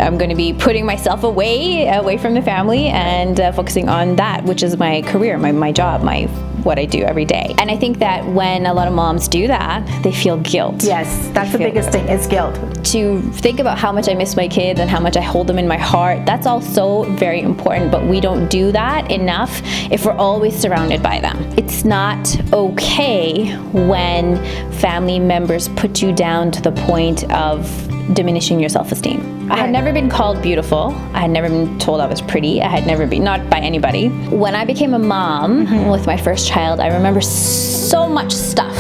I'm going to be putting myself away from the family and focusing on that, which is my career, my job, what I do every day. And I think that when a lot of moms do that, they feel guilt. Yes, that's the biggest thing, is guilt. To think about how much I miss my kids and how much I hold them in my heart, that's also very important, but we don't do that enough if we're always surrounded by them. It's not okay when family members put you down to the point of diminishing your self-esteem. I had never been called beautiful. I had never been told I was pretty. I had never been, not by anybody. When I became a mom with my first child, I remember so much stuff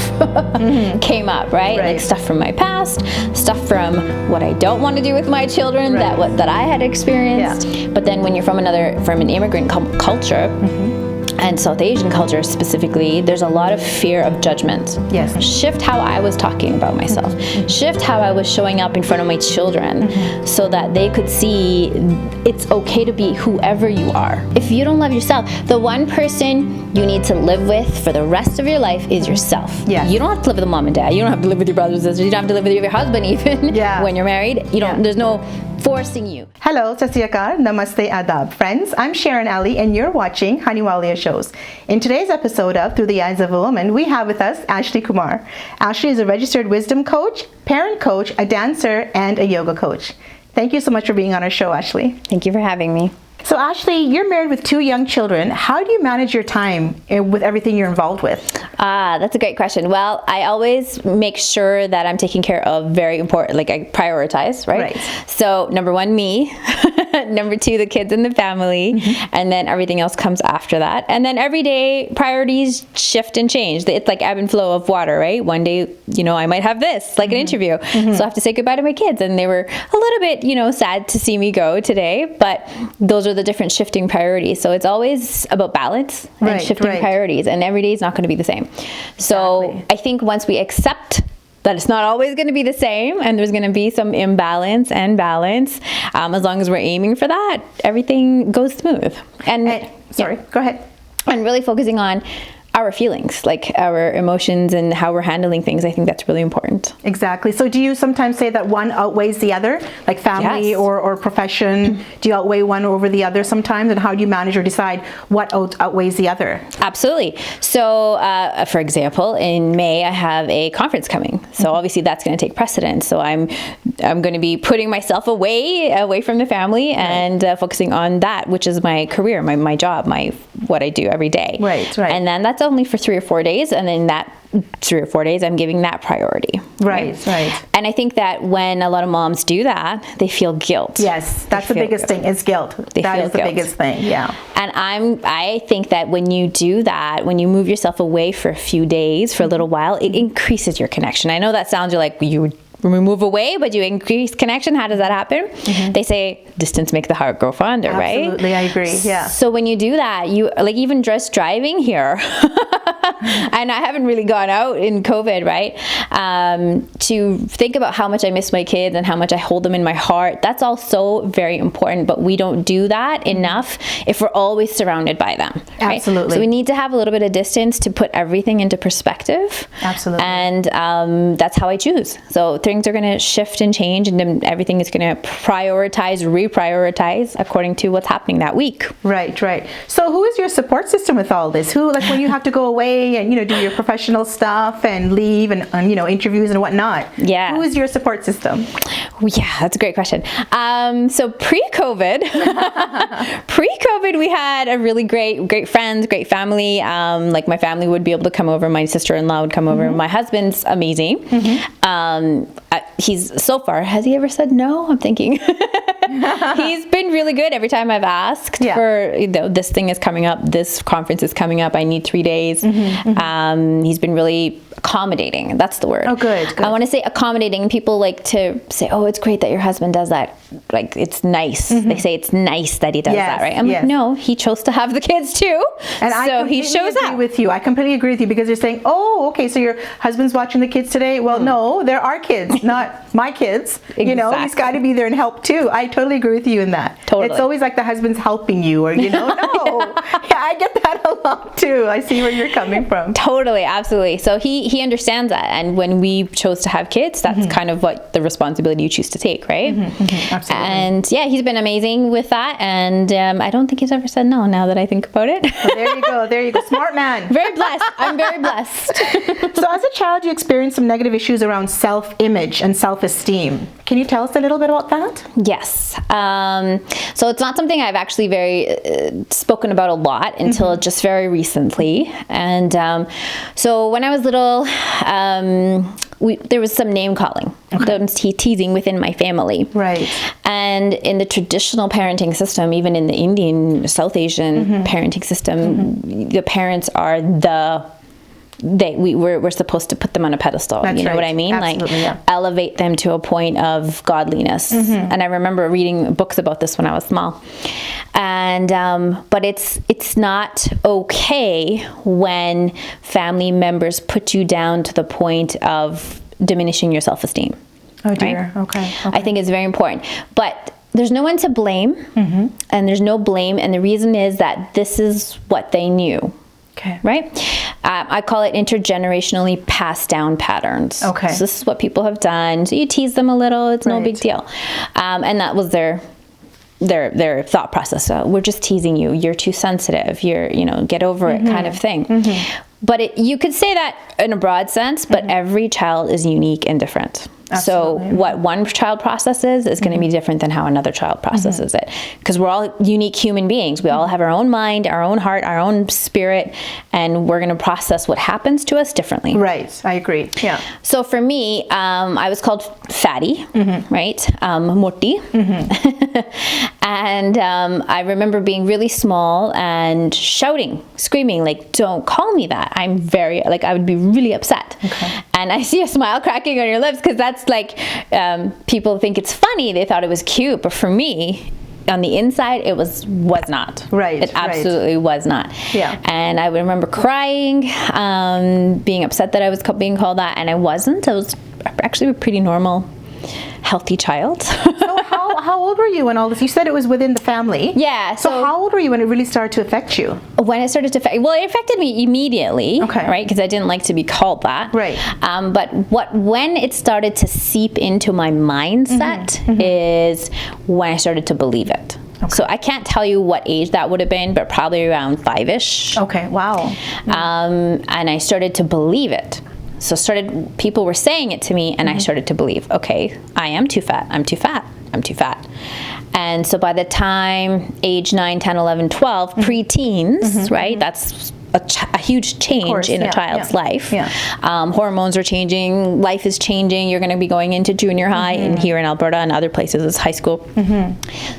came up, right? Like stuff from my past, stuff from what I don't want to do with my children, that I had experienced. Yeah. But then when you're from an immigrant culture, and South Asian culture specifically, there's a lot of fear of judgment. Yes. Shift how I was talking about myself. Shift how I was showing up in front of my children so that they could see it's okay to be whoever you are. If you don't love yourself, the one person you need to live with for the rest of your life is yourself. Yes. You don't have to live with mom and dad. You don't have to live with your brothers and sisters. You don't have to live with your husband even when you're married. You don't. There's no forcing you. Hello, Sasyakar, Namaste, Adab. Friends, I'm Sharon Ali and you're watching Hunny Walia shows. In today's episode of Through the Eyes of a Woman, we have with us Ashley Kumar. Ashley is a registered wisdom coach, parent coach, a dancer, and a yoga coach. Thank you so much for being on our show, Ashley. Thank you for having me. So Ashley, you're married with 2 young children. How do you manage your time with everything you're involved with? That's a great question. Well, I always make sure that I'm taking care of very important, like I prioritize, right? So number 1, me. Number 2, the kids and the family. And then everything else comes after that. And then every day priorities shift and change. It's like ebb and flow of water, right? One day, I might have this, like an interview. So I have to say goodbye to my kids. And they were a little bit, sad to see me go today. But those are the different shifting priorities. So it's always about balance and shifting priorities. And every day is not going to be the same. So I think once we accept that it's not always going to be the same and there's going to be some imbalance and balance, as long as we're aiming for that, everything goes smooth. And go ahead. And really focusing on our feelings, like our emotions and how we're handling things. I think that's really important. Exactly. So do you sometimes say that one outweighs the other, like family or profession? Do you outweigh one over the other sometimes? And how do you manage or decide what outweighs the other? Absolutely. So for example, in May, I have a conference coming. So obviously that's going to take precedence. So I'm going to be putting myself away from the family and focusing on that, which is my career, my job, what I do every day. Right. And then that's only for 3 or 4 days, and then that 3 or 4 days I'm giving that priority. Right. And I think that when a lot of moms do that, they feel guilt. Yes, that's the biggest thing, is guilt. That is the biggest thing, yeah. And I think that when you do that, when you move yourself away for a few days, for a little while, it increases your connection. I know that sounds like you would move away, but you increase connection. How does that happen? They say distance makes the heart grow fonder, right? Absolutely, I agree, yeah. So when you do that, you like even just driving here, and I haven't really gone out in COVID, right? To think about how much I miss my kids and how much I hold them in my heart, that's also very important, but we don't do that enough if we're always surrounded by them. Right? Absolutely. So we need to have a little bit of distance to put everything into perspective. Absolutely. And that's how I choose. So things are going to shift and change, and then everything is going to reprioritize according to what's happening that week. Right. So who is your support system with all this? Who, like when you have to go away and, do your professional stuff and leave and interviews and whatnot? Yeah. Who is your support system? Yeah, that's a great question. So pre-COVID, we had a really great friends, great family. Like my family would be able to come over. My sister-in-law would come over. My husband's amazing. He's so far, has he ever said no? I'm thinking. He's been really good every time I've asked for, this thing is coming up, this conference is coming up, I need 3 days. He's been really accommodating. That's the word. Oh, good. I want to say accommodating. People like to say, oh, it's great that your husband does that. Like, it's nice. They say it's nice that he does that, right? I'm like, no, he chose to have the kids too. And so he shows up. with you. I completely agree with you, because you're saying, oh, okay, so your husband's watching the kids today. Well, no, there are kids, not my kids. Exactly. He's got to be there and help too. I totally agree with you in that. Totally. It's always like the husband's helping you, or, no, Yeah, I get that a lot too. I see where you're coming from. Totally, absolutely. So he understands that, and when we chose to have kids, that's kind of what the responsibility you choose to take, right? Absolutely. And yeah, he's been amazing with that, and I don't think he's ever said no. Now that I think about it. Well, there you go, smart man. Very blessed. I'm very blessed. So, as a child, you experienced some negative issues around self-image and self-esteem. Can you tell us a little bit about that? Yes. So it's not something I've actually very spoken about a lot until just very recently. And so when I was little, there was some name calling, teasing within my family. Right. And in the traditional parenting system, even in the Indian, South Asian parenting system, the parents are we're supposed to put them on a pedestal. That's you know right. what I mean? Absolutely, like elevate them to a point of godliness. And I remember reading books about this when I was small. And but it's not okay when family members put you down to the point of diminishing your self-esteem. Oh dear. Right? Okay. I think it's very important. But there's no one to blame, and there's no blame, and the reason is that this is what they knew. Okay. Right? I call it intergenerationally passed down patterns. Okay. So this is what people have done. So you tease them a little, it's no big deal. And that was their thought process. So we're just teasing you. You're too sensitive. Get over it kind of thing. But you could say that in a broad sense, but every child is unique and different. Absolutely. So what one child processes is going to be different than how another child processes it. Because we're all unique human beings. We all have our own mind, our own heart, our own spirit, and we're going to process what happens to us differently. Right. I agree. Yeah. So for me, I was called fatty, right? Moti. And I remember being really small and shouting, screaming, like, don't call me that. I'm very, I would be really upset. Okay. And I see a smile cracking on your lips because that's people think it's funny. They thought it was cute. But for me, on the inside, it was not. Right. It absolutely was not. Yeah. And I would remember crying, being upset that I was being called that, and I wasn't. I was actually a pretty normal, healthy child. So how old were you when all this? You said it was within the family. Yeah. So how old were you when it really started to affect you? When it started to affect, it affected me immediately. Okay. Right, because I didn't like to be called that. Right. But when it started to seep into my mindset is when I started to believe it. Okay. So I can't tell you what age that would have been, but probably around 5-ish. Okay. Wow. And I started to believe it. So people were saying it to me, and I started to believe, okay, I am too fat. I'm too fat. I'm too fat. And so by the time age 9, 10, 11, 12, preteens, right? That's a huge change in a child's life. Yeah. Hormones are changing. Life is changing. You're going to be going into junior high, and here in Alberta and other places it's high school.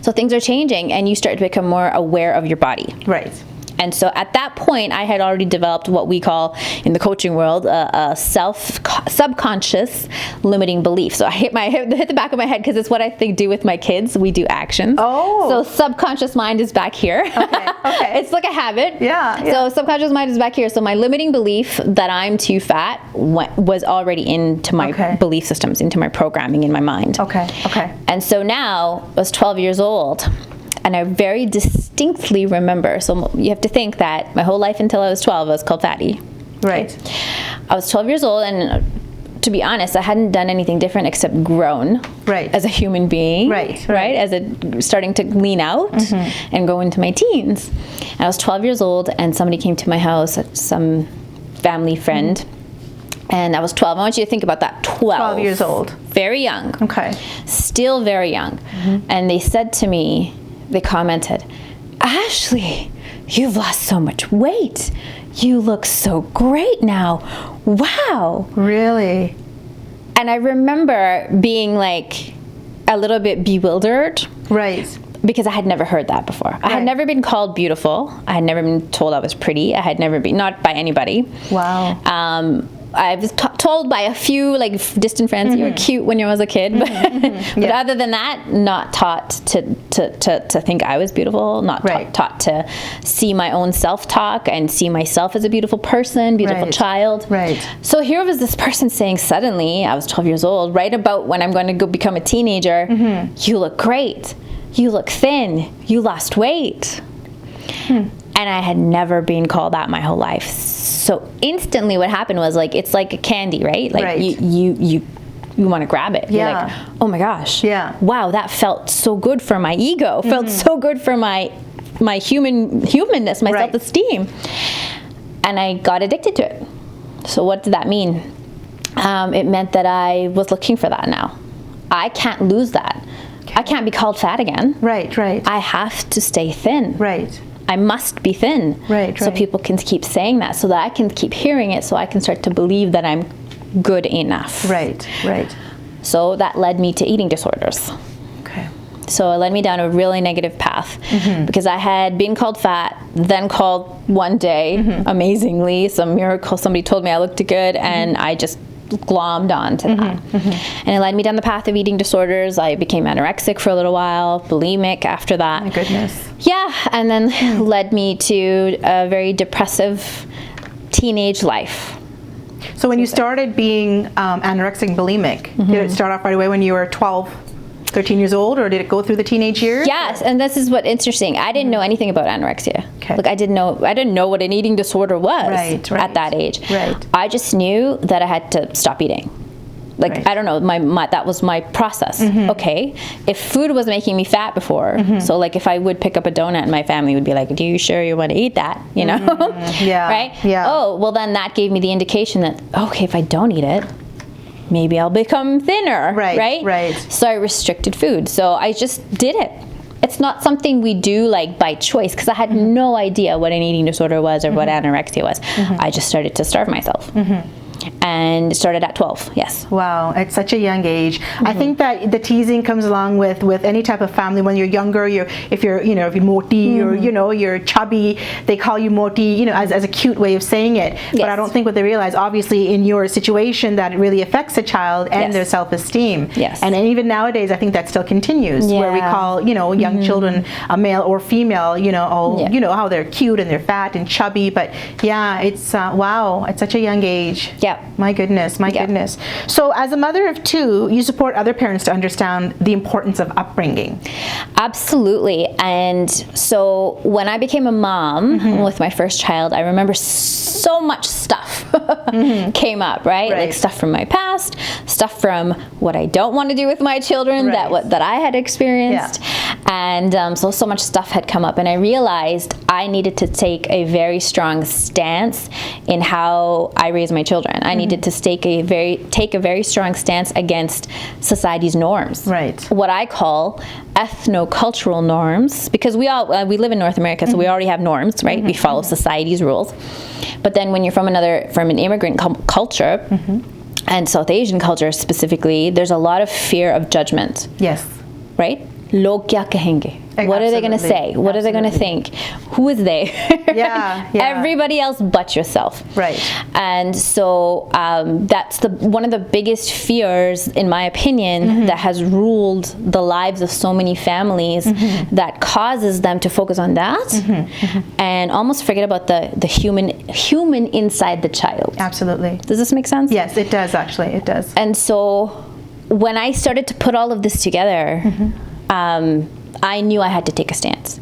So things are changing, and you start to become more aware of your body. Right. And so at that point, I had already developed what we call in the coaching world a subconscious limiting belief. So I hit the back of my head because it's what I do with my kids. We do actions. Oh. So subconscious mind is back here. Okay. It's like a habit. Yeah. So subconscious mind is back here. So my limiting belief that I'm too fat was already into my belief systems, into my programming in my mind. Okay. And so now I was 12 years old. And I very distinctly remember, so you have to think that my whole life until I was 12, I was called fatty. Right. I was 12 years old, and to be honest, I hadn't done anything different except grown as a human being. Right. As starting to lean out and go into my teens. And I was 12 years old, and somebody came to my house, some family friend, and I was 12. I want you to think about that. 12 years old. Very young. Okay. Still very young. And they said to me, they commented, Ashley, you've lost so much weight. You look so great now. Wow. Really? And I remember being like a little bit bewildered. Right. Because I had never heard that before. I had never been called beautiful. I had never been told I was pretty. I had never been, not by anybody. Wow. I was told by a few distant friends, you were cute when you was a kid, but other than that, not taught to think I was beautiful, not taught to see my own self-talk and see myself as a beautiful person, beautiful child. Right. So here was this person saying suddenly, I was 12 years old, right about when I'm going to go become a teenager, you look great, you look thin, you lost weight. And I had never been called that my whole life. So instantly what happened was like, it's like a candy, right? Like you want to grab it. Yeah. You're like, oh my gosh. Yeah. Wow, that felt so good for my ego. Felt so good for my humanness, my self-esteem. And I got addicted to it. So what did that mean? It meant that I was looking for that now. I can't lose that. I can't be called fat again. Right. I have to stay thin. Right. I must be thin. Right. So people can keep saying that, so that I can keep hearing it, so I can start to believe that I'm good enough. Right. So that led me to eating disorders. Okay. So it led me down a really negative path because I had been called fat, then called one day, amazingly, some miracle, somebody told me I looked good, and I just glommed onto that. And it led me down the path of eating disorders. I became anorexic for a little while, bulimic after that. My goodness. Yeah, and then led me to a very depressive teenage life. So when you started being anorexic and bulimic, did it start off right away when you were 12, 13 years old, or did it go through the teenage years? Yes, and this is what's interesting. I didn't know anything about anorexia. Okay. Like I didn't know what an eating disorder was at that age. Right. I just knew that I had to stop eating. Like I don't know, my that was my process. Okay, if food was making me fat before, so like if I would pick up a donut, and my family would be like, "Do you sure you want to eat that?" You know, Yeah. right? Yeah. Oh, well then that gave me the indication that okay, if I don't eat it, maybe I'll become thinner. Right. So I restricted food. So I just did it. It's not something we do like by choice, because I had no idea what an eating disorder was or what anorexia was. I just started to starve myself. And started at 12, yes. Wow, at such a young age. I think that the teasing comes along with any type of family. When you're younger, if you're moti or you're chubby, they call you moti, as a cute way of saying it. But I don't think what they realize, obviously, in your situation, that it really affects a child and their self-esteem. Yes. And even nowadays, I think that still continues, where we call young children, a male or female, how they're cute and they're fat and chubby. But yeah, it's wow, at such a young age. Yeah. My goodness. So as a mother of two, you support other parents to understand the importance of upbringing. Absolutely. And so when I became a mom with my first child, I remember so much stuff came up, right? Like stuff from my past, stuff from what I don't want to do with my children, that I had experienced. And so much stuff had come up, and I realized I needed to take a very strong stance in how I raise my children. I needed to take a very strong stance against society's norms. Right. What I call ethno-cultural norms, because we live in North America, so we already have norms, right? We follow society's rules. But then when you're from an immigrant culture, and South Asian culture specifically, there's a lot of fear of judgment. Yes. Right? Log kya kahenge? What are they going to say? What are they going to think? Who is they? Yeah. Everybody else but yourself. Right. And so that's one of the biggest fears, in my opinion, that has ruled the lives of so many families, that causes them to focus on that and almost forget about the human inside the child. Absolutely. Does this make sense? Yes, it does, actually. It does. And so when I started to put all of this together, I knew I had to take a stance.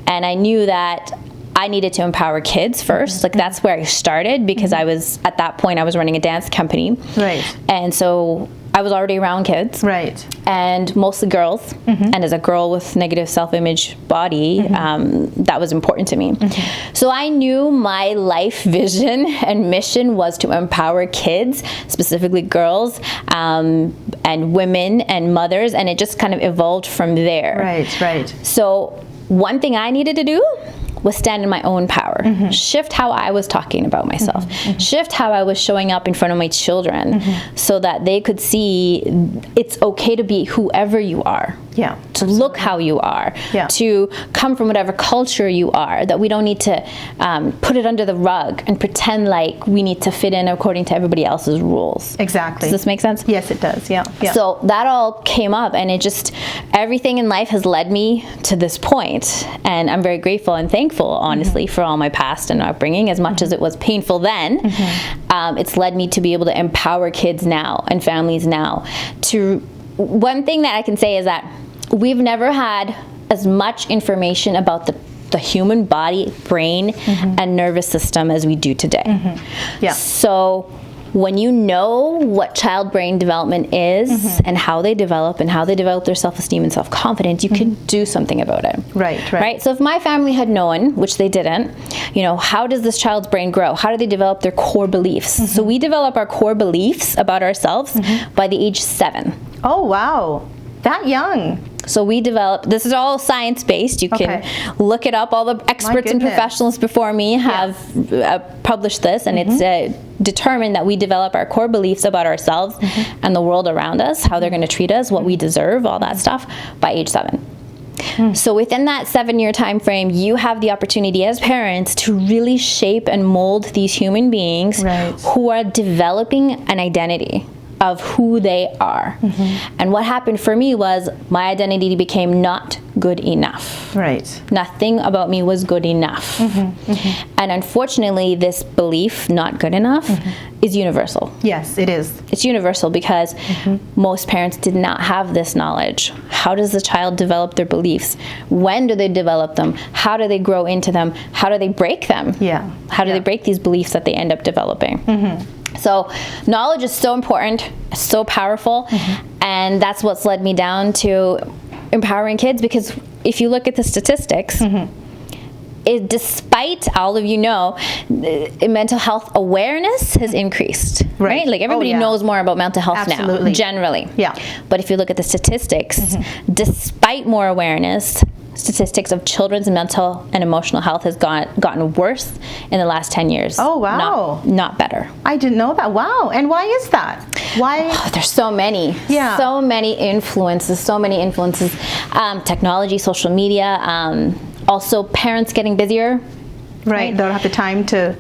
And I knew that I needed to empower kids first. Like that's where I started, because at that point I was running a dance company. Right. And so I was already around kids. Right. And mostly girls. And as a girl with negative self-image body, that was important to me. So I knew my life vision and mission was to empower kids, specifically girls, and women and mothers, and it just kind of evolved from there. Right. So one thing I needed to do was stand in my own power, shift how I was talking about myself, shift how I was showing up in front of my children, so that they could see it's okay to be whoever you are. Yeah. To look how you are, to come from whatever culture you are, that we don't need to put it under the rug and pretend like we need to fit in according to everybody else's rules. Exactly. Does this make sense? Yes, it does. Yeah. So that all came up, and everything in life has led me to this point, and I'm very grateful and thankful, honestly, for all my past and upbringing. As much as it was painful then, it's led me to be able to empower kids now and families now. One thing that I can say is that we've never had as much information about the the human body, brain, and nervous system as we do today. Yeah. So when you know what child brain development is and how they develop their self-esteem and self-confidence, you can do something about it. Right. So if my family had known, which they didn't, how does this child's brain grow? How do they develop their core beliefs? So we develop our core beliefs about ourselves by the age 7. Oh, wow. That young. So we develop, this is all science-based. You can look it up. All the experts and professionals before me have published this, and it's determined that we develop our core beliefs about ourselves and the world around us, how they're going to treat us, what we deserve, all that stuff, by age 7. So within that 7-year time frame, you have the opportunity as parents to really shape and mold these human beings who are developing an identity of who they are. And what happened for me was my identity became not good enough. Right. Nothing about me was good enough. And unfortunately, this belief, not good enough, is universal. Yes, it is. It's universal because most parents did not have this knowledge. How does the child develop their beliefs? When do they develop them? How do they grow into them? How do they break them? Yeah. How do they break these beliefs that they end up developing? So knowledge is so important, so powerful, and that's what's led me down to empowering kids, because if you look at the statistics, despite all of mental health awareness has increased, right? Like everybody knows more about mental health now, generally. Yeah. But if you look at the statistics, despite more awareness, statistics of children's mental and emotional health has gotten worse in the last 10 years. Oh, wow. Not better. I didn't know that. Wow. And why is that? Why? Oh, there's so many. Yeah. So many influences. Technology, social media, also parents getting busier. Right. They don't have the time to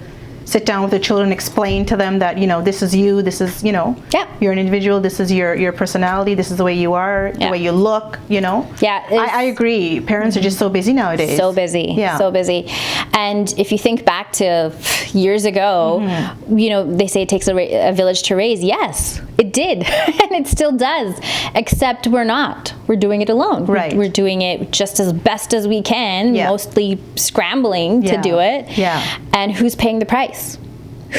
sit down with the children, explain to them that, this is you, this is, you're an individual, this is your personality, this is the way you are, the way you look, Yeah. I agree. Parents are just so busy nowadays. So busy. Yeah. So busy. And if you think back to years ago, they say it takes a village to raise. Yes, it did. And it still does. Except we're not. We're doing it alone. Right. We're doing it just as best as we can, mostly scrambling to do it. Yeah. And who's paying the price?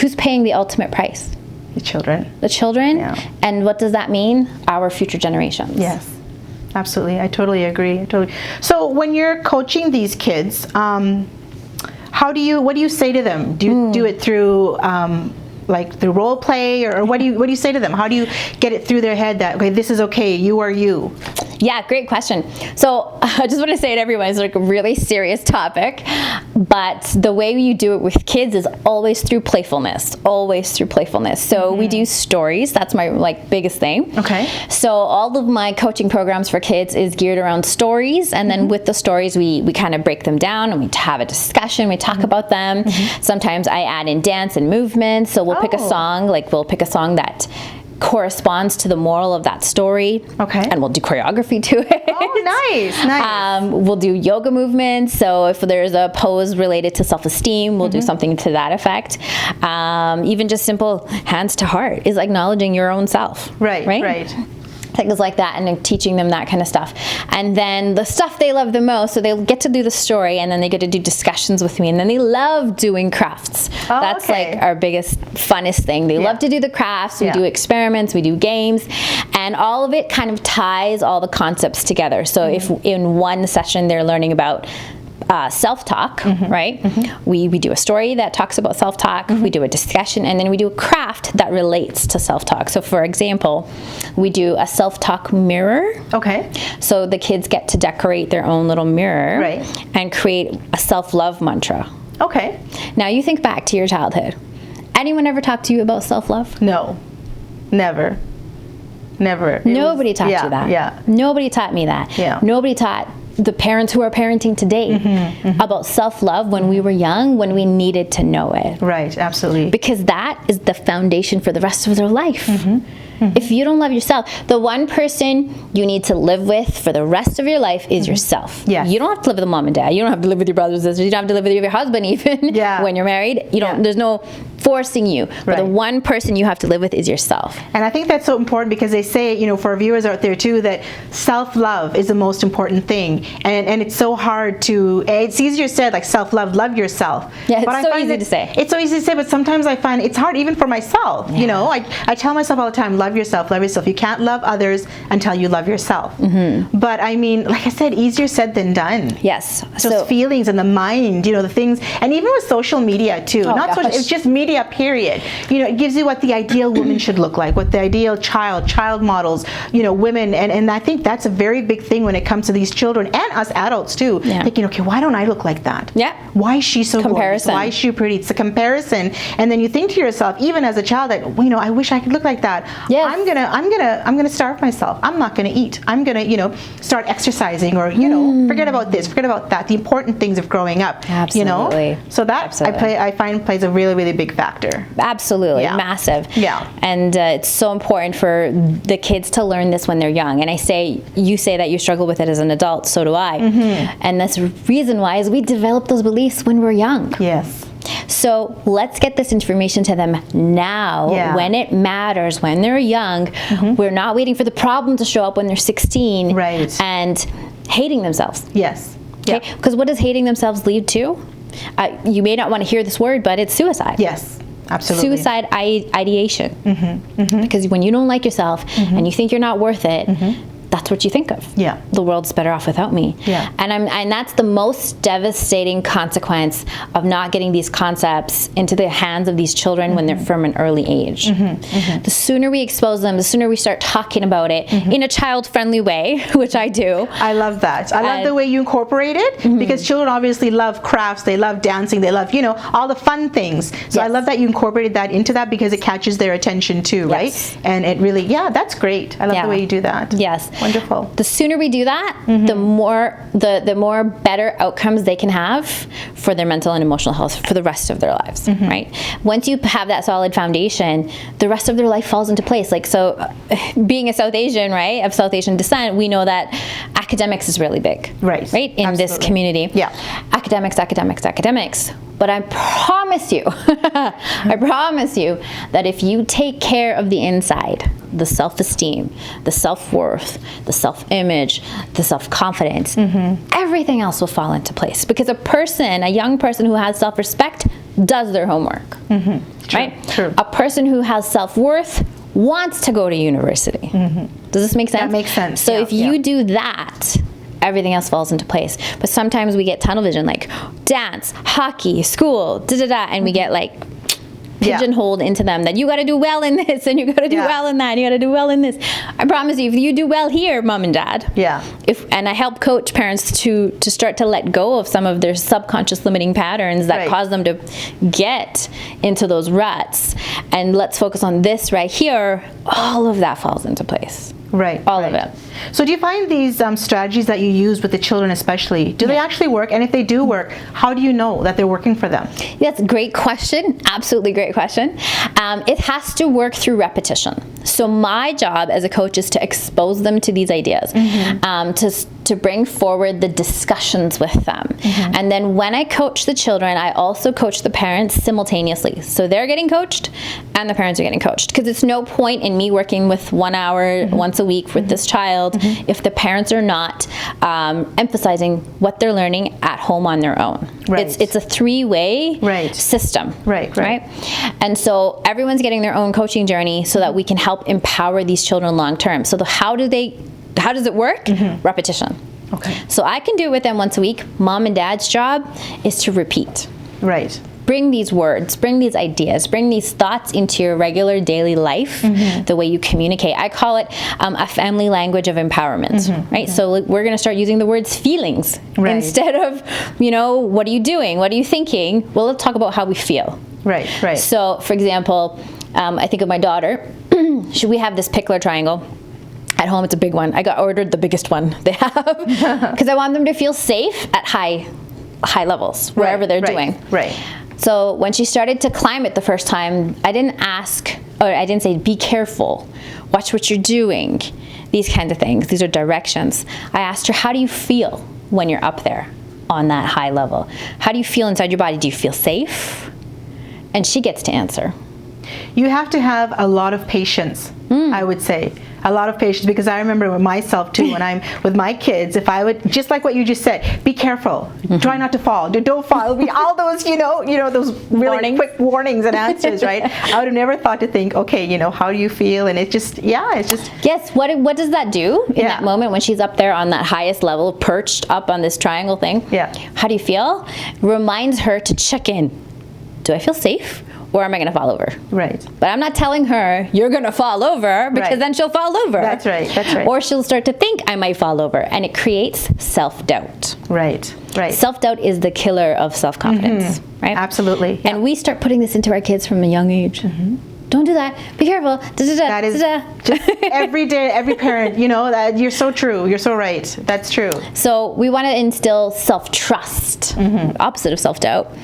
Who's paying the ultimate price? The children. The children. Yeah. And what does that mean? Our future generations. Yes. Absolutely. I totally agree. So when you're coaching these kids, what do you say to them? Do you do it through through role play, or what do you say to them? How do you get it through their head that, okay, this is okay, you are you? Yeah, great question. So I just want to say to everyone, it's like a really serious topic, but the way you do it with kids is always through playfulness, So we do stories. That's my biggest thing. Okay. So all of my coaching programs for kids is geared around stories, and then with the stories, we kind of break them down and we have a discussion. We talk about them. Sometimes I add in dance and movement. So we'll pick a song, that corresponds to the moral of that story. Okay. And we'll do choreography to it. Oh, nice. We'll do yoga movements. So if there's a pose related to self-esteem, we'll do something to that effect. Even just simple hands to heart is acknowledging your own self. Right. Things like that, and teaching them that kind of stuff. And then the stuff they love the most, so they'll get to do the story, and then they get to do discussions with me, and then they love doing crafts. That's our biggest, funnest thing. They love to do the crafts. We do experiments, we do games, and all of it kind of ties all the concepts together. So if in one session they're learning about self-talk, right? We do a story that talks about self-talk, we do a discussion, and then we do a craft that relates to self-talk. So for example, we do a self-talk mirror. Okay. So the kids get to decorate their own little mirror and create a self-love mantra. Okay. Now you think back to your childhood. Anyone ever talked to you about self-love? No. Never. Nobody taught you that. Yeah. Nobody taught me that. Yeah. Nobody taught the parents who are parenting today about self-love when we were young, when we needed to know it. Right, absolutely. Because that is the foundation for the rest of their life. If you don't love yourself, the one person you need to live with for the rest of your life is yourself. Yes. You don't have to live with a mom and dad. You don't have to live with your brothers and sisters. You don't have to live with your husband even when you're married. You don't. There's no forcing you. But the one person you have to live with is yourself. And I think that's so important because they say, you know, for our viewers out there too, that self-love is the most important thing. And it's so hard to, it's easier said, like self-love, love yourself. Yeah, it's but so easy to say. It's so easy to say, but sometimes I find it's hard even for myself. You know, I tell myself all the time, love yourself, love yourself. You can't love others until you love yourself. But I mean, like I said, easier said than done. Yes. Those feelings and the mind, you know, the things, and even with social media too. Not social, it's just media, period. You know, it gives you what the ideal woman should look like, what the ideal child models, you know, women, and I think that's a very big thing when it comes to these children and us adults too. Thinking, okay, why don't I look like that? Yeah. Why is she so comparison? Gorgeous? Why is she pretty? It's a comparison, and then you think to yourself, even as a child, that, you know, I wish I could look like that. Yes. I'm gonna starve myself. I'm not gonna eat. I'm gonna, you know, start exercising, or, you know, forget about this, forget about that. The important things of growing up. Absolutely. You know, so that I find plays a really, really big factor. Absolutely, massive. Yeah. And it's so important for the kids to learn this when they're young. And you say that you struggle with it as an adult, so do I. And that's the reason why is we develop those beliefs when we're young. Yes. So let's get this information to them now when it matters, when they're young. We're not waiting for the problem to show up when they're 16 and hating themselves. Yes. Okay? Because what does hating themselves lead to? You may not want to hear this word, but it's suicide. Yes. Absolutely. Suicide ideation. Because when you don't like yourself and you think you're not worth it, that's what you think of. Yeah. The world's better off without me. Yeah. And that's the most devastating consequence of not getting these concepts into the hands of these children when they're from an early age. The sooner we expose them, the sooner we start talking about it in a child-friendly way, which I do. I love that. I love the way you incorporate it because children obviously love crafts, they love dancing, they love, you know, all the fun things. So I love that you incorporated that into that because it catches their attention too, right? And it really, that's great. I love the way you do that. Yes. Wonderful. The sooner we do that, the more better outcomes they can have for their mental and emotional health for the rest of their lives, right? Once you have that solid foundation, the rest of their life falls into place. Like, so being a South Asian, right, of South Asian descent, we know that academics is really big, right, in this community. Yeah. Academics. But I promise you, I promise you that if you take care of the inside, the self-esteem, the self-worth, the self-image, the self-confidence, everything else will fall into place. Because a young person who has self-respect does their homework, right? True. A person who has self-worth wants to go to university. Does this make sense? That makes sense. So if you do that, everything else falls into place. But sometimes we get tunnel vision, like dance, hockey, school, and we get like pigeonholed into them that you got to do well in this and you got to do well in that and you got to do well in this. I promise you, if you do well here, mom and dad, and I help coach parents to start to let go of some of their subconscious limiting patterns that cause them to get into those ruts, and let's focus on this right here, all of that falls into place. All of it. So do you find these strategies that you use with the children especially, do they actually work? And if they do work, how do you know that they're working for them? That's a great question. Absolutely great question. It has to work through repetition. So my job as a coach is to expose them to these ideas, to bring forward the discussions with them. And then when I coach the children, I also coach the parents simultaneously. So they're getting coached and the parents are getting coached. Because it's no point in me working with 1 hour once a week with this child if the parents are not emphasizing what they're learning at home on their own. It's a three-way system. Right? And so everyone's getting their own coaching journey so that we can help empower these children long term. So how does it work? Repetition. Okay. So I can do it with them once a week. Mom and dad's job is to repeat. Bring these words, bring these ideas, bring these thoughts into your regular daily life, the way you communicate. I call it a family language of empowerment, right? So we're going to start using the words feelings instead of, what are you doing? What are you thinking? Well, let's talk about how we feel. So, for example, I think of my daughter. We have this pickler triangle. At home, it's a big one. I got ordered the biggest one they have because I want them to feel safe at high levels, wherever they're doing. So when she started to climb it the first time, I didn't ask or I didn't say be careful, watch what you're doing, these kinds of things. These are directions. I asked her, how do you feel when you're up there on that high level? How do you feel inside your body? Do you feel safe? And she gets to answer. You have to have a lot of patience, I would say. A lot of patience, because I remember with myself too, when I'm with my kids, if I would, just like what you just said, be careful, try not to fall, don't fall. It'll be all those, you know, those really quick warnings and answers, right? I would have never thought to think, okay, you know, how do you feel? And it's just. Yes, what does that do in that moment when she's up there on that highest level, perched up on this triangle thing? Yeah. How do you feel? Reminds her to check in. Do I feel safe? Or am I going to fall over? Right. But I'm not telling her you're going to fall over, because then she'll fall over. That's right. Or she'll start to think I might fall over, and it creates self-doubt. Right. Self-doubt is the killer of self-confidence, right? Absolutely. And we start putting this into our kids from a young age. Don't do that. Be careful. That is just every day, every parent, you know, that you're so true. You're so right. That's true. So we want to instill self-trust, opposite of self-doubt,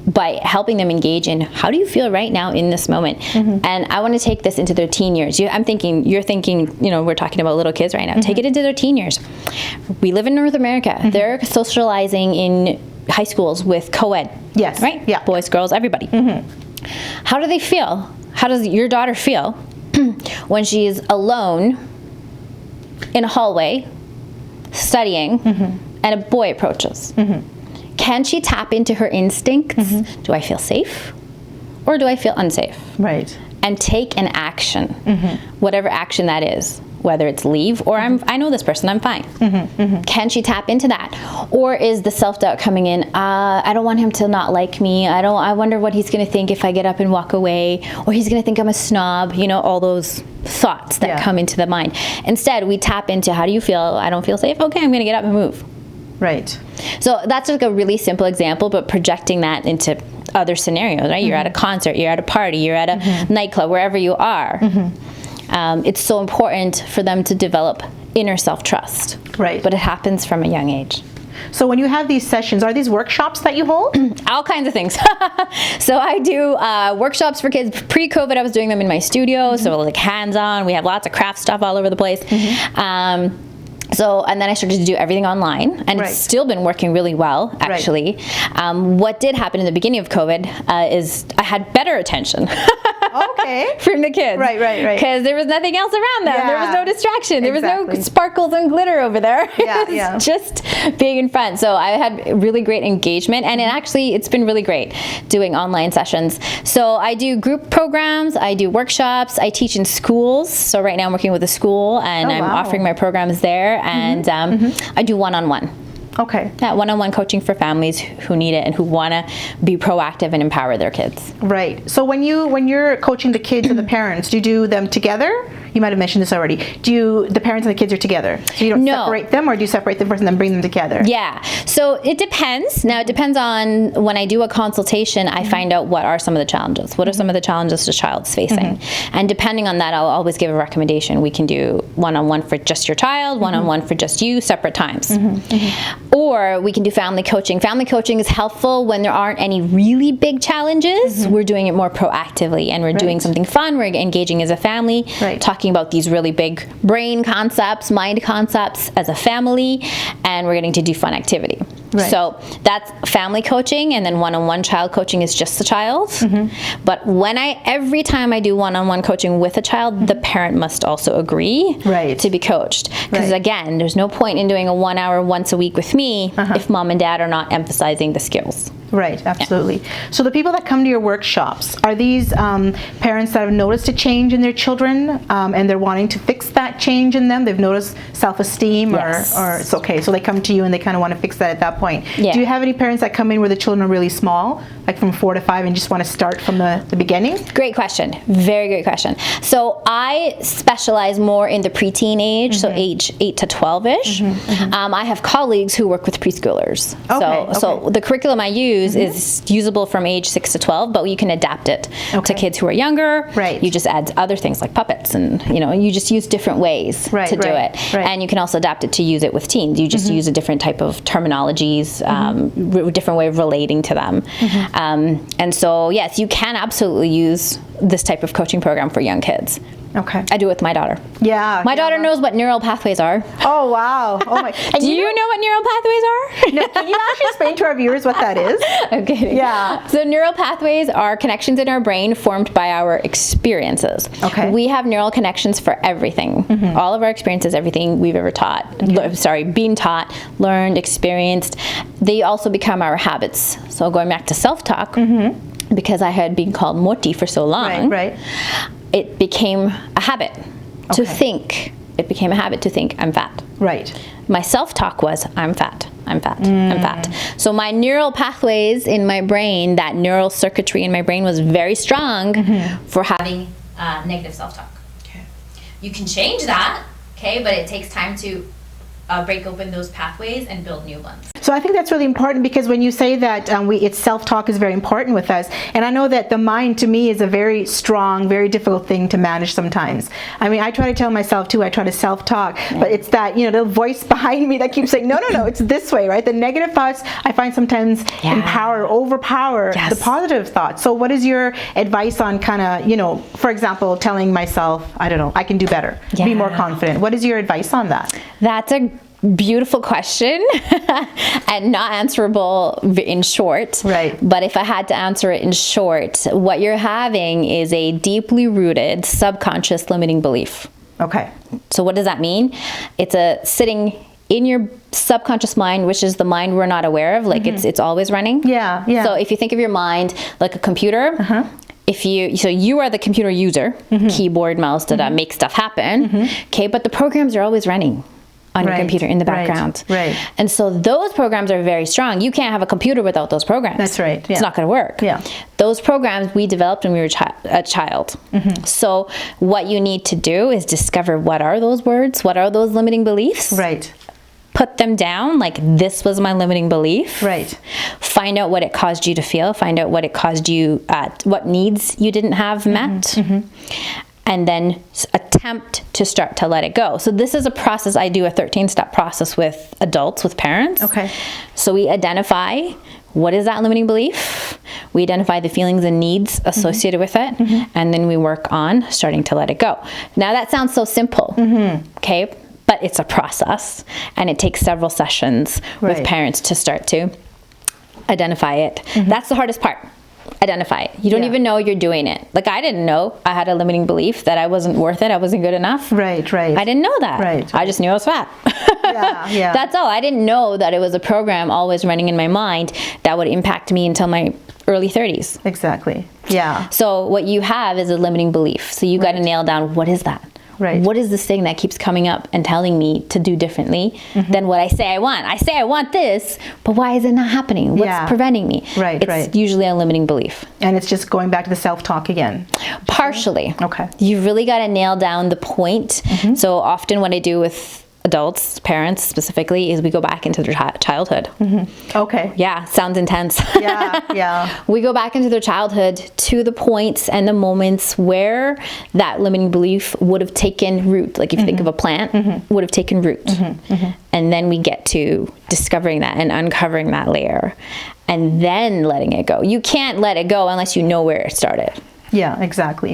by helping them engage in how do you feel right now in this moment. And I want to take this into their teen years. You're thinking, you know, we're talking about little kids right now. Take it into their teen years. We live in North America. They're socializing in high schools with co-ed. Yes. Right? Yeah. Boys, girls, everybody. How do they feel? How does your daughter feel when she's alone in a hallway studying and a boy approaches? Can she tap into her instincts? Do I feel safe or do I feel unsafe? Right. And take an action, whatever action that is. Whether it's leave or I know this person, I'm fine. Can she tap into that? Or is the self-doubt coming in, I don't want him to not like me. I wonder what he's going to think if I get up and walk away. Or he's going to think I'm a snob. You know, all those thoughts that come into the mind. Instead, we tap into, how do you feel? I don't feel safe. Okay, I'm going to get up and move. Right. So that's like a really simple example, but projecting that into other scenarios, right? You're at a concert, you're at a party, you're at a nightclub, wherever you are. It's so important for them to develop inner self-trust. Right. But it happens from a young age. So when you have these sessions, are these workshops that you hold? All kinds of things. So I do workshops for kids. Pre-COVID, I was doing them in my studio, so like hands-on. We have lots of craft stuff all over the place. And then I started to do everything online, and it's still been working really well, actually. What did happen in the beginning of COVID is I had better attention. Okay. From the kids. Right. Because there was nothing else around them. Yeah. There was no distraction. There was no sparkles and glitter over there. It was just being in front. So I had really great engagement, and it's been really great doing online sessions. So I do group programs, I do workshops, I teach in schools. So right now I'm working with a school, and I'm offering my programs there, and I do one-on-one. Okay. Yeah, one-on-one coaching for families who need it and who want to be proactive and empower their kids. Right. So when you're coaching the kids and the parents, do you do them together? You might have mentioned this already. The parents and the kids are together? So you don't separate them, or do you separate them first and then bring them together? Yeah. So it depends. Now, it depends on when I do a consultation, I find out what are some of the challenges. What are some of the challenges the child's facing? And depending on that, I'll always give a recommendation. We can do one-on-one for just your child, one-on-one for just you, separate times. Or we can do family coaching. Family coaching is helpful when there aren't any really big challenges. We're doing it more proactively, and we're doing something fun. We're engaging as a family, talking about these really big brain concepts, mind concepts as a family, and we're getting to do fun activity. So that's family coaching, and then one-on-one child coaching is just the child. But every time I do one-on-one coaching with a child, the parent must also agree to be coached. Because again, there's no point in doing a 1 hour once a week with me if mom and dad are not emphasizing the skills. Right, absolutely. So the people that come to your workshops, are these parents that have noticed a change in their children, and they're wanting to fix that change in them? They've noticed self-esteem, or it's okay, so they come to you and they kind of want to fix that at that point. Do you have any parents that come in where the children are really small, like from 4 to 5, and just want to start from the beginning? Great question. Very great question. So I specialize more in the preteen age, so age 8 to 12-ish. I have colleagues who work with preschoolers. So the curriculum I use is usable from age 6 to 12, but you can adapt it to kids who are younger. You just add other things like puppets, and you just use different ways to do it. And you can also adapt it to use it with teens. You just use a different type of terminology boundaries, different way of relating to them. And so, yes, you can absolutely use this type of coaching program for young kids. Okay. I do it with my daughter. Yeah. My daughter knows what neural pathways are. Oh, wow. Oh, my. Do you know what neural pathways are? No, can you actually explain to our viewers what that is? Okay. Yeah. So neural pathways are connections in our brain formed by our experiences. Okay. We have neural connections for everything. All of our experiences, everything we've ever taught, been taught, learned, experienced, they also become our habits. So going back to self-talk, because I had been called Moti for so long, Right. It became a habit to think. It became a habit to think I'm fat. Right. My self-talk was I'm fat, I'm fat, I'm fat. So my neural pathways in my brain, that neural circuitry in my brain was very strong for having negative self-talk. Okay. You can change that, okay, but it takes time to break open those pathways and build new ones. So I think that's really important, because when you say that it's self-talk is very important with us, and I know that the mind to me is a very strong, very difficult thing to manage sometimes. I mean, I try to tell myself too, I try to self-talk, but it's that, the voice behind me that keeps saying, no, it's this way, right? The negative thoughts I find sometimes overpower the positive thoughts. So what is your advice on kind of, for example, telling myself, I don't know, I can do better, be more confident. What is your advice on that? That's a beautiful question and not answerable in short. Right. But if I had to answer it in short, what you're having is a deeply rooted subconscious limiting belief. Okay. So what does that mean? It's sitting in your subconscious mind, which is the mind we're not aware of. Like it's always running. Yeah. So if you think of your mind like a computer, you are the computer user, keyboard, mouse, make stuff happen. Okay, but the programs are always running on your computer in the background. Right. And so those programs are very strong. You can't have a computer without those programs. That's right. Yeah. It's not going to work. Yeah. Those programs we developed when we were a child. So what you need to do is discover what are those words, what are those limiting beliefs. Right. Put them down, like this was my limiting belief. Right. Find out what it caused you to feel. Find out what it caused you, what needs you didn't have met. And then attempt to start to let it go. So this is a process. I do a 13-step process with adults, with parents. Okay. So we identify what is that limiting belief. We identify the feelings and needs associated with it. And then we work on starting to let it go. Now that sounds so simple. Okay. But it's a process, and it takes several sessions with parents to start to identify it. That's the hardest part. Identify it. You don't even know you're doing it. Like I didn't know I had a limiting belief that I wasn't worth it. I wasn't good enough. Right. I didn't know that. Right. I just knew I was fat. That's all. I didn't know that it was a program always running in my mind that would impact me until my early 30s. Exactly. Yeah. So what you have is a limiting belief. So you got to nail down, what is that? Right. What is this thing that keeps coming up and telling me to do differently than what I say I want? I say I want this, but why is it not happening? What's preventing me? It's usually a limiting belief. And it's just going back to the self-talk again. Partially. Okay. You've really got to nail down the point. So often what I do with adults, parents specifically, is we go back into their childhood. Okay. Yeah, sounds intense. Yeah. We go back into their childhood to the points and the moments where that limiting belief would have taken root. Like if you think of a plant, would have taken root. And then we get to discovering that and uncovering that layer and then letting it go. You can't let it go unless you know where it started. Yeah, exactly.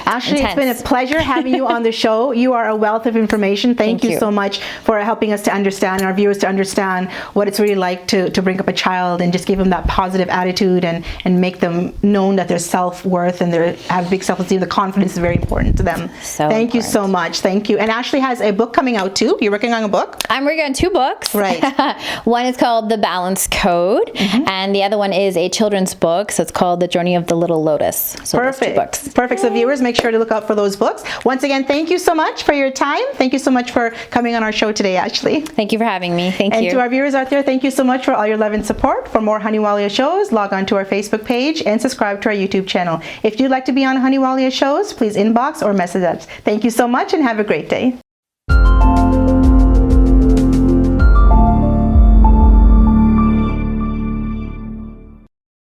Ashley, it's been a pleasure having you on the show. You are a wealth of information. Thank you so much for helping us to understand, and our viewers to understand what it's really like to bring up a child and just give them that positive attitude and make them known that their self-worth and they have big self-esteem. The confidence is very important to them. Thank you so much. Thank you. And Ashley has a book coming out too. You're working on a book? I'm working on 2 books. Right. One is called The Balance Code, and the other one is a children's book. So it's called The Journey of the Little Lotus. So Perfect. So viewers, make sure to look out for those books. Once again, thank you so much for your time. Thank you so much for coming on our show today, Ashley. Thank you for having me. Thank you. And to our viewers out there, thank you so much for all your love and support. For more Hunny Walia shows, log on to our Facebook page and subscribe to our YouTube channel. If you'd like to be on Hunny Walia shows, please inbox or message us. Thank you so much and have a great day.